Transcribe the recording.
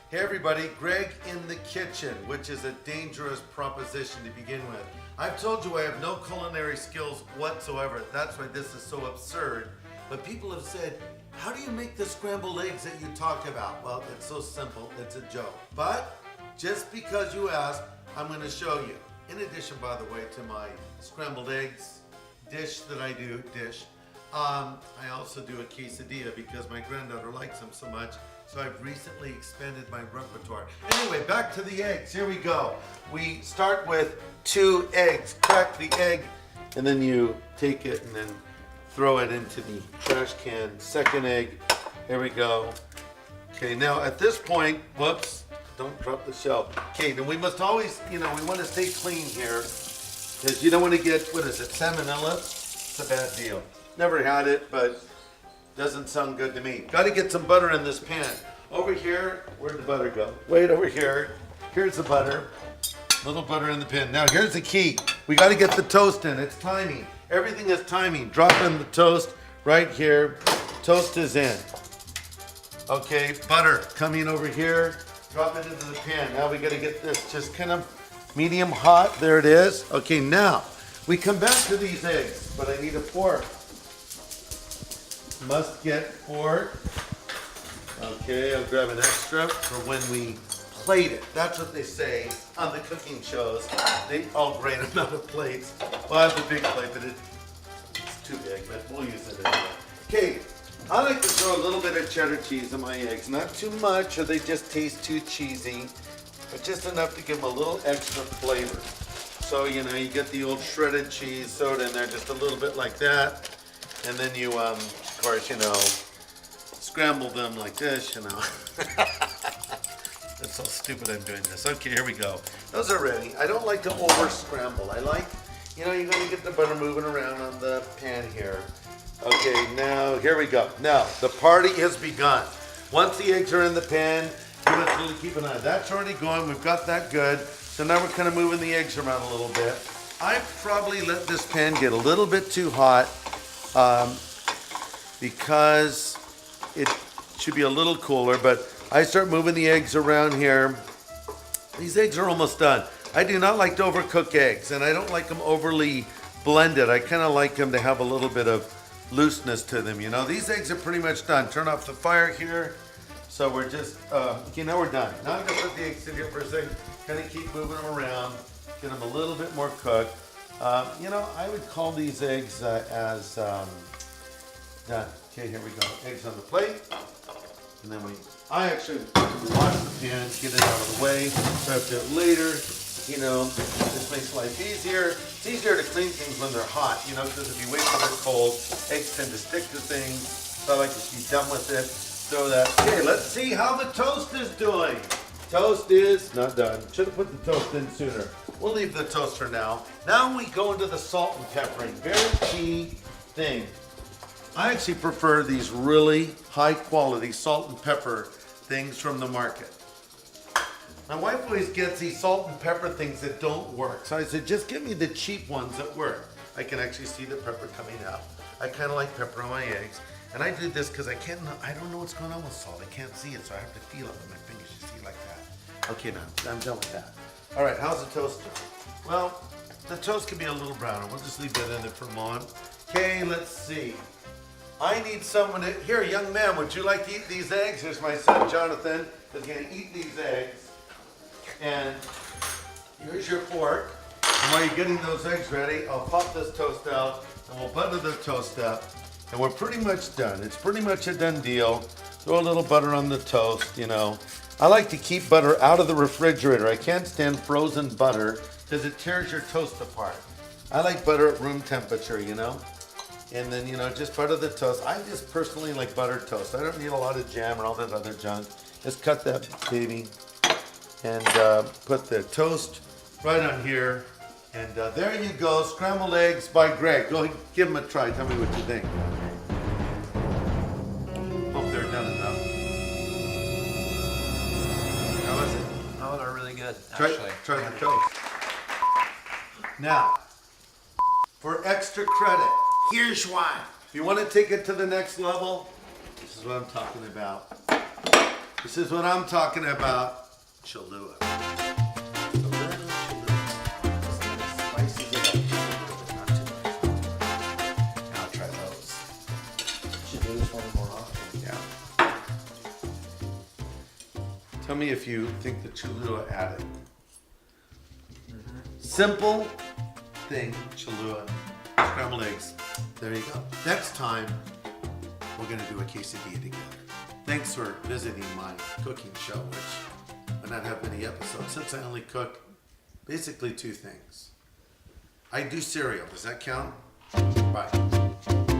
Hey everybody, Greg in the kitchen, which is a dangerous proposition to begin with. I've told you I have no culinary skills whatsoever. That's why this is so absurd. But people have said, how do you make the scrambled eggs that you talk about? Well, it's so simple, it's a joke. But just because you asked, I'm going to show you. In addition, by the way, to my scrambled eggs dish that I do, I also do a quesadilla because my granddaughter likes them so much. So I've recently expanded my repertoire. Anyway, back to the eggs. Here we go. We start with 2 eggs. Crack the egg, and then you take it and then throw it into the trash can. Second egg. Here we go. Okay, now at this point, whoops, don't drop the shell. Okay, then we must always, we want to stay clean here because you don't want to get, salmonella? It's a bad deal. Never had it, but doesn't sound good to me. Got to get some butter in this pan. Over here, where'd the butter go? Wait, over here. Here's the butter. Little butter in the pan. Now here's the key. We got to get the toast in. It's timing. Everything is timing. Drop in the toast right here. Toast is in. Okay, butter coming over here. Drop it into the pan. Now we got to get this just kind of medium hot. There it is. Okay, now we come back to these eggs, but I need a fork. Must get fork. Okay, I'll grab an extra for when we plate it. That's what they say on the cooking shows. They all great amount of plates. Well, I have a big plate, but it's too big, but we'll use it anyway. Okay, I like to throw a little bit of cheddar cheese in my eggs. Not too much or they just taste too cheesy, but just enough to give them a little extra flavor. So, you get the old shredded cheese, throw it in there just a little bit like that. And then you, of course, scramble them like this, That's so stupid I'm doing this. Okay, here we go. Those are ready. I don't like to over scramble. I like, you're going to get the butter moving around on the pan here. Okay, now, here we go. Now, the party has begun. Once the eggs are in the pan, you must really keep an eye. That's already going. We've got that good. So now we're kind of moving the eggs around a little bit. I probably let this pan get a little bit too hot. Because it should be a little cooler, but I start moving the eggs around here. These eggs are almost done. I do not like to overcook eggs, and I don't like them overly blended. I kind of like them to have a little bit of looseness to them, These eggs are pretty much done. Turn off the fire here. So we're just, okay, now we're done. Now I'm gonna put the eggs in here for a second. Kind of keep moving them around, get them a little bit more cooked. I would call these eggs as done. Okay, here we go. Eggs on the plate. And then I actually wash the pan, get it out of the way. Prep it later. This makes life easier. It's easier to clean things when they're hot, because if you wait till they're cold, eggs tend to stick to things. So I like to be done with it. Throw that. Okay, let's see how the toast is doing. Toast is not done. Should have put the toast in sooner. We'll leave the toast for now. Now we go into the salt and peppering. Very key thing. I actually prefer these really high quality salt and pepper things from the market. My wife always gets these salt and pepper things that don't work. So I said, just give me the cheap ones that work. I can actually see the pepper coming out. I kind of like pepper on my eggs. And I did this because I don't know what's going on with salt. I can't see it, so I have to feel it with my fingers. You see, like that. Okay, now I'm done with that. All right, how's the toast doing? Well, the toast can be a little browner. We'll just leave that in there for a moment. Okay, let's see. I need someone to, here, young man, would you like to eat these eggs? Here's my son, Jonathan, is going to eat these eggs. And here's your fork. And while you're getting those eggs ready, I'll pop this toast out, and we'll butter the toast up. And we're pretty much done. It's pretty much a done deal. Throw a little butter on the toast, I like to keep butter out of the refrigerator. I can't stand frozen butter because it tears your toast apart. I like butter at room temperature, And then, just butter the toast. I just personally like buttered toast. I don't need a lot of jam or all that other junk. Just cut that baby and put the toast right on here. And there you go, scrambled eggs by Greg. Go give them a try. Tell me what you think. Hope they're done enough. How is it? Oh, they're really good, actually. Try the toast. Now, for extra credit, here's why. If you want to take it to the next level, this is what I'm talking about. This is what I'm talking about. Cholula. A little Cholula. Just kind of spices it up just a little bit, not too much. And I'll try those. Should do this one more often. Yeah. Tell me if you think the Cholula added. Simple thing, Cholula. Scrambled eggs. There you go. Next time, we're going to do a quesadilla together. Thanks for visiting my cooking show, which I not have many episodes since I only cook basically 2 things. I do cereal. Does that count? Bye.